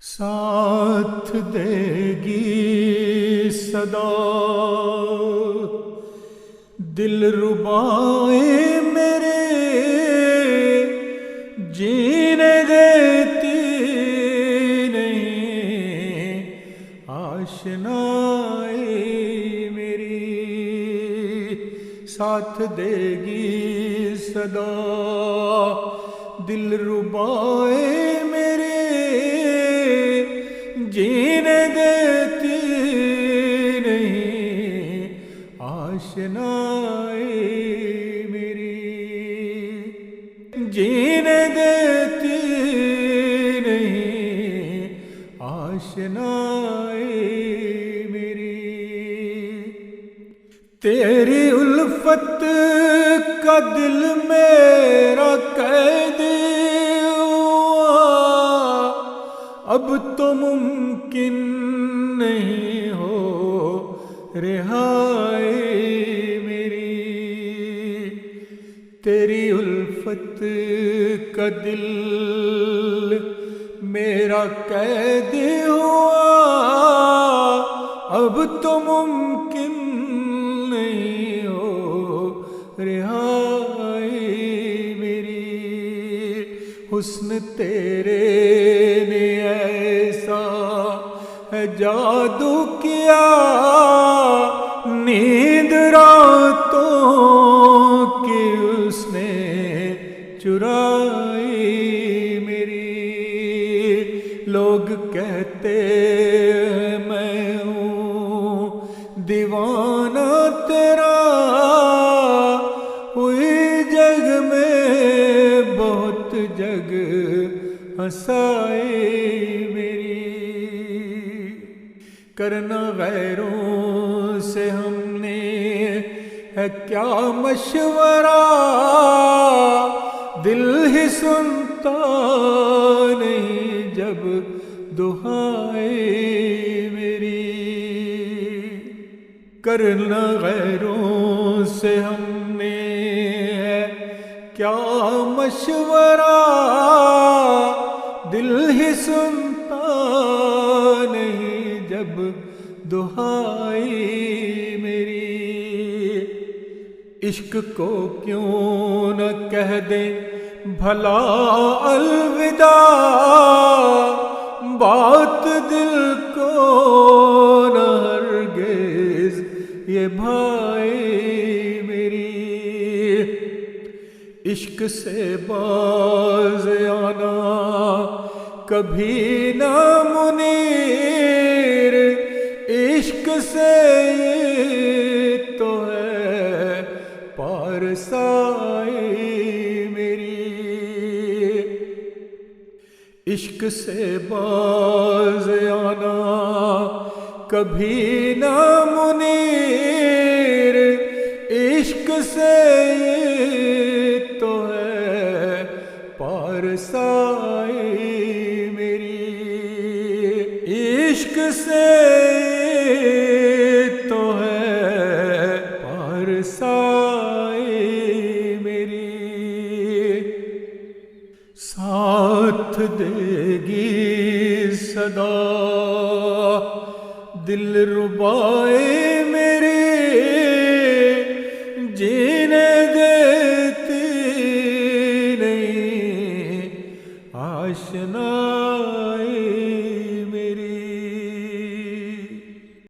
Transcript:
ساتھ دے گی صدا دل ربائے میرے جینے دیتی نہیں آشنائی میری ساتھ دے گی صدا دل ربائے میرے جینے دیتی نہیں آشنائی میری جینے دیتی نہیں آشنائی میری تیری الفت کا دل میرا قید اب تو ممکن نہیں ہو رہائی میری تیری الفت کا دل میرا قید ہوا اب تو ممکن نہیں ہو رہائی میری حسن تیرے نے ایسا ہے جادو کیا نیند راتوں کی اس نے چرائی میری لوگ کہتے ہیں میں ہوں دیوانہ تیرا ہوئی جگ میں بہت جگ ہنسائی میری کرنا غیروں سے ہم نے ہے کیا مشورہ دل ہی سنتا نہیں جب دعائیں میری کرنا غیروں سے ہم نے ہے کیا مشورہ دل ہی سنتا نہیں جب دعائی میری عشق کو کیوں نہ کہہ دے بھلا الوداع بات دل کو نہ ہرگز یہ بھائی میری عشق سے باز آنا کبھی نہ منیر عشق سے یہ تو ہے پارسائی میری عشق سے باز آنا کبھی نہ منیر عشق سے یہ تو ہے پارسائی میری عشق سے تو ہے پارسائی میری ساتھ دے گی صدا دل ربائے